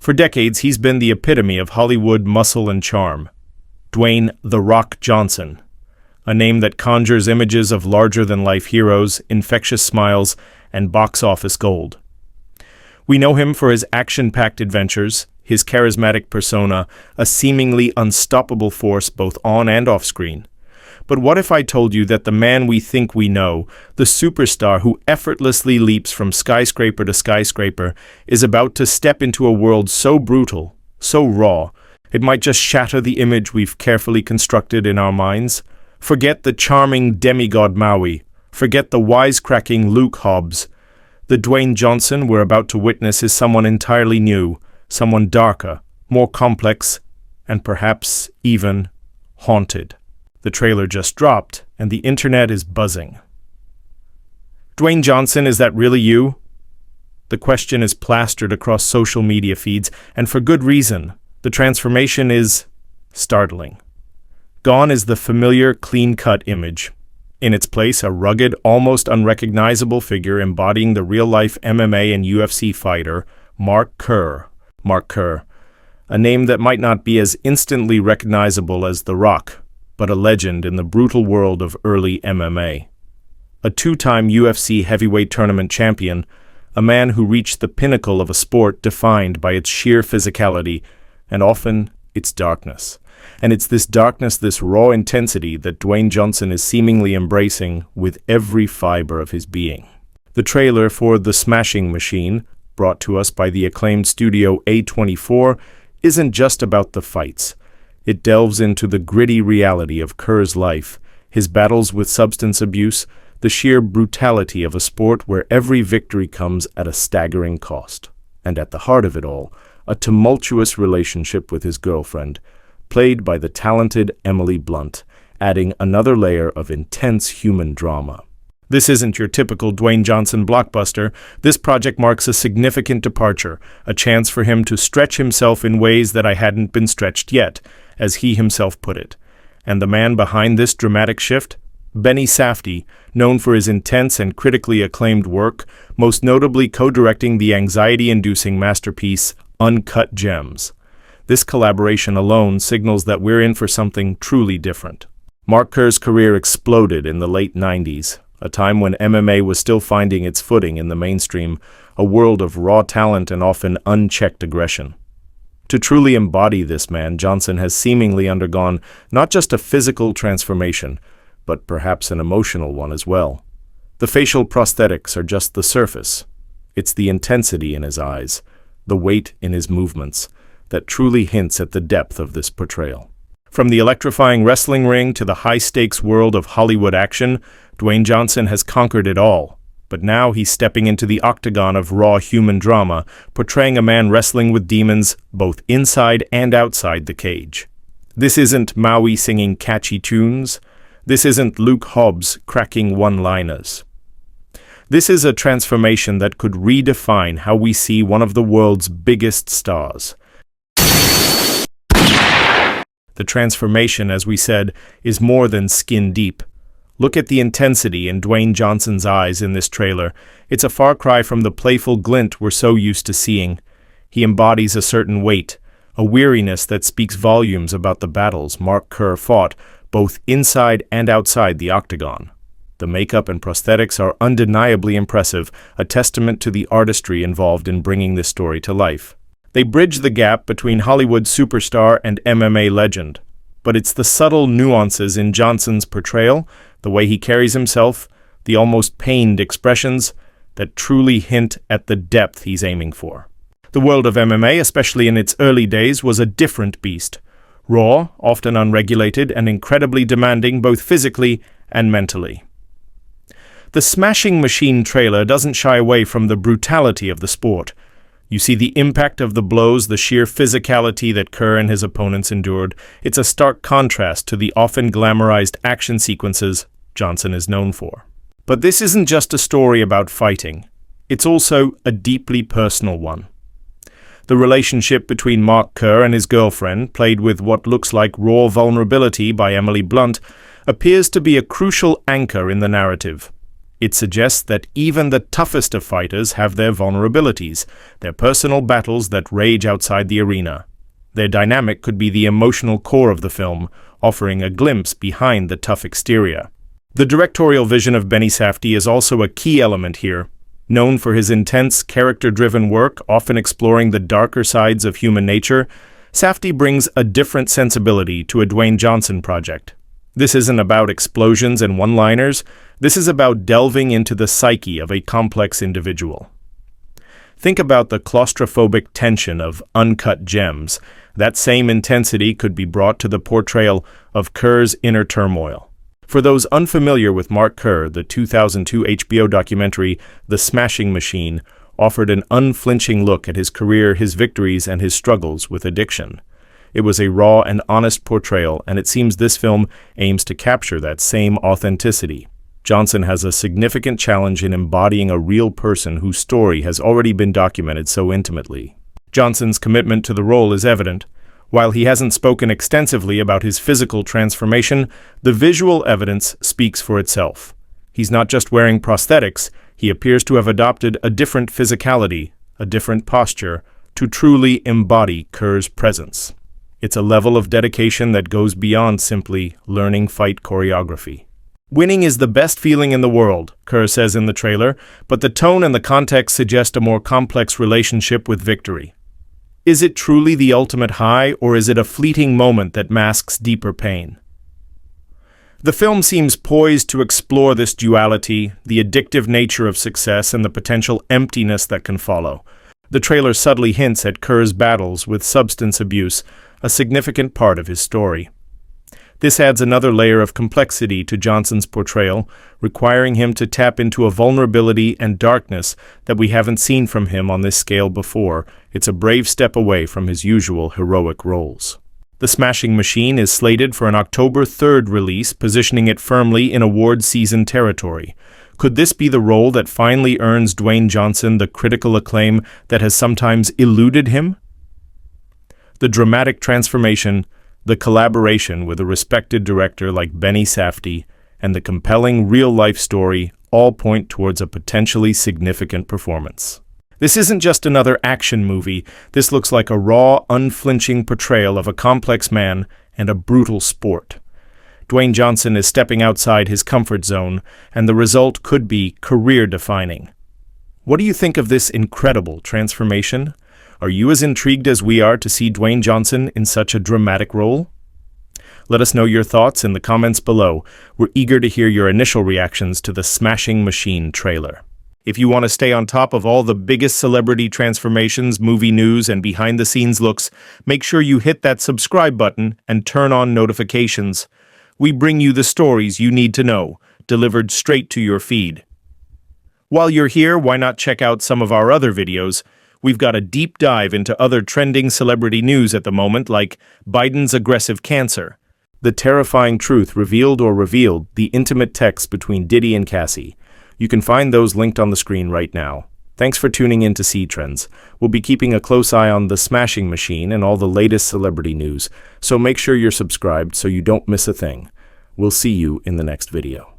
For decades, he's been the epitome of Hollywood muscle and charm. Dwayne "The Rock" Johnson, a name that conjures images of larger-than-life heroes, infectious smiles, and box office gold. We know him for his action-packed adventures, his charismatic persona, a seemingly unstoppable force both on and off screen. But what if I told you that the man we think we know, the superstar who effortlessly leaps from skyscraper to skyscraper, is about to step into a world so brutal, so raw, it might just shatter the image we've carefully constructed in our minds? Forget the charming demigod Maui. Forget the wisecracking Luke Hobbs. The Dwayne Johnson we're about to witness is someone entirely new, someone darker, more complex, and perhaps even haunted. The trailer just dropped, and the internet is buzzing. Dwayne Johnson, is that really you? The question is plastered across social media feeds, and for good reason. The transformation is startling. Gone is the familiar, clean-cut image. In its place, a rugged, almost unrecognizable figure embodying the real-life MMA and UFC fighter, Mark Kerr. Mark Kerr, a name that might not be as instantly recognizable as The Rock, but a legend in the brutal world of early MMA. A two-time UFC heavyweight tournament champion, a man who reached the pinnacle of a sport defined by its sheer physicality and often its darkness. And it's this darkness, this raw intensity that Dwayne Johnson is seemingly embracing with every fiber of his being. The trailer for The Smashing Machine, brought to us by the acclaimed studio A24, isn't just about the fights. It delves into the gritty reality of Kerr's life, his battles with substance abuse, the sheer brutality of a sport where every victory comes at a staggering cost. And at the heart of it all, a tumultuous relationship with his girlfriend, played by the talented Emily Blunt, adding another layer of intense human drama. This isn't your typical Dwayne Johnson blockbuster. This project marks a significant departure, a chance for him to stretch himself in ways that I hadn't been stretched yet, as he himself put it. And the man behind this dramatic shift? Benny Safdie, known for his intense and critically acclaimed work, most notably co-directing the anxiety-inducing masterpiece Uncut Gems. This collaboration alone signals that we're in for something truly different. Mark Kerr's career exploded in the late 90s, a time when MMA was still finding its footing in the mainstream, a world of raw talent and often unchecked aggression. To truly embody this man, Johnson has seemingly undergone not just a physical transformation, but perhaps an emotional one as well. The facial prosthetics are just the surface. It's the intensity in his eyes, the weight in his movements, that truly hints at the depth of this portrayal. From the electrifying wrestling ring to the high-stakes world of Hollywood action, Dwayne Johnson has conquered it all. But now he's stepping into the octagon of raw human drama, portraying a man wrestling with demons both inside and outside the cage. This isn't Maui singing catchy tunes. This isn't Luke Hobbs cracking one-liners. This is a transformation that could redefine how we see one of the world's biggest stars. The transformation, as we said, is more than skin deep. Look at the intensity in Dwayne Johnson's eyes in this trailer. It's a far cry from the playful glint we're so used to seeing. He embodies a certain weight, a weariness that speaks volumes about the battles Mark Kerr fought, both inside and outside the octagon. The makeup and prosthetics are undeniably impressive, a testament to the artistry involved in bringing this story to life. They bridge the gap between Hollywood superstar and MMA legend. But it's the subtle nuances in Johnson's portrayal, the way he carries himself, the almost pained expressions, that truly hint at the depth he's aiming for. The world of MMA, especially in its early days, was a different beast. Raw, often unregulated, and incredibly demanding both physically and mentally. The Smashing Machine trailer doesn't shy away from the brutality of the sport. You see the impact of the blows, the sheer physicality that Kerr and his opponents endured. It's a stark contrast to the often glamorized action sequences Johnson is known for. But this isn't just a story about fighting. It's also a deeply personal one. The relationship between Mark Kerr and his girlfriend, played with what looks like raw vulnerability by Emily Blunt, appears to be a crucial anchor in the narrative. It suggests that even the toughest of fighters have their vulnerabilities, their personal battles that rage outside the arena. Their dynamic could be the emotional core of the film, offering a glimpse behind the tough exterior. The directorial vision of Benny Safdie is also a key element here. Known for his intense, character-driven work, often exploring the darker sides of human nature, Safdie brings a different sensibility to a Dwayne Johnson project. This isn't about explosions and one-liners. This is about delving into the psyche of a complex individual. Think about the claustrophobic tension of Uncut Gems. That same intensity could be brought to the portrayal of Kerr's inner turmoil. For those unfamiliar with Mark Kerr, the 2002 HBO documentary The Smashing Machine offered an unflinching look at his career, his victories, and his struggles with addiction. It was a raw and honest portrayal, and it seems this film aims to capture that same authenticity. Johnson has a significant challenge in embodying a real person whose story has already been documented so intimately. Johnson's commitment to the role is evident. While he hasn't spoken extensively about his physical transformation, the visual evidence speaks for itself. He's not just wearing prosthetics, he appears to have adopted a different physicality, a different posture, to truly embody Kerr's presence. It's a level of dedication that goes beyond simply learning fight choreography. Winning is the best feeling in the world, Kerr says in the trailer, but the tone and the context suggest a more complex relationship with victory. Is it truly the ultimate high, or is it a fleeting moment that masks deeper pain? The film seems poised to explore this duality, the addictive nature of success, and the potential emptiness that can follow. The trailer subtly hints at Kerr's battles with substance abuse, a significant part of his story. This adds another layer of complexity to Johnson's portrayal, requiring him to tap into a vulnerability and darkness that we haven't seen from him on this scale before. It's a brave step away from his usual heroic roles. The Smashing Machine is slated for an October 3rd release, positioning it firmly in award season territory. Could this be the role that finally earns Dwayne Johnson the critical acclaim that has sometimes eluded him? The dramatic transformation, the collaboration with a respected director like Benny Safdie, and the compelling real-life story all point towards a potentially significant performance. This isn't just another action movie. This looks like a raw, unflinching portrayal of a complex man and a brutal sport. Dwayne Johnson is stepping outside his comfort zone, and the result could be career-defining. What do you think of this incredible transformation? Are you as intrigued as we are to see Dwayne Johnson in such a dramatic role? Let us know your thoughts in the comments below. We're eager to hear your initial reactions to the Smashing Machine trailer. If you want to stay on top of all the biggest celebrity transformations, movie news, and behind-the-scenes looks, make sure you hit that subscribe button and turn on notifications. We bring you the stories you need to know, delivered straight to your feed. While you're here, why not check out some of our other videos? We've got a deep dive into other trending celebrity news at the moment, like Biden's aggressive cancer, the terrifying truth revealed, the intimate text between Diddy and Cassie. You can find those linked on the screen right now. Thanks for tuning in to See Trends. We'll be keeping a close eye on the Smashing Machine and all the latest celebrity news, so make sure you're subscribed so you don't miss a thing. We'll see you in the next video.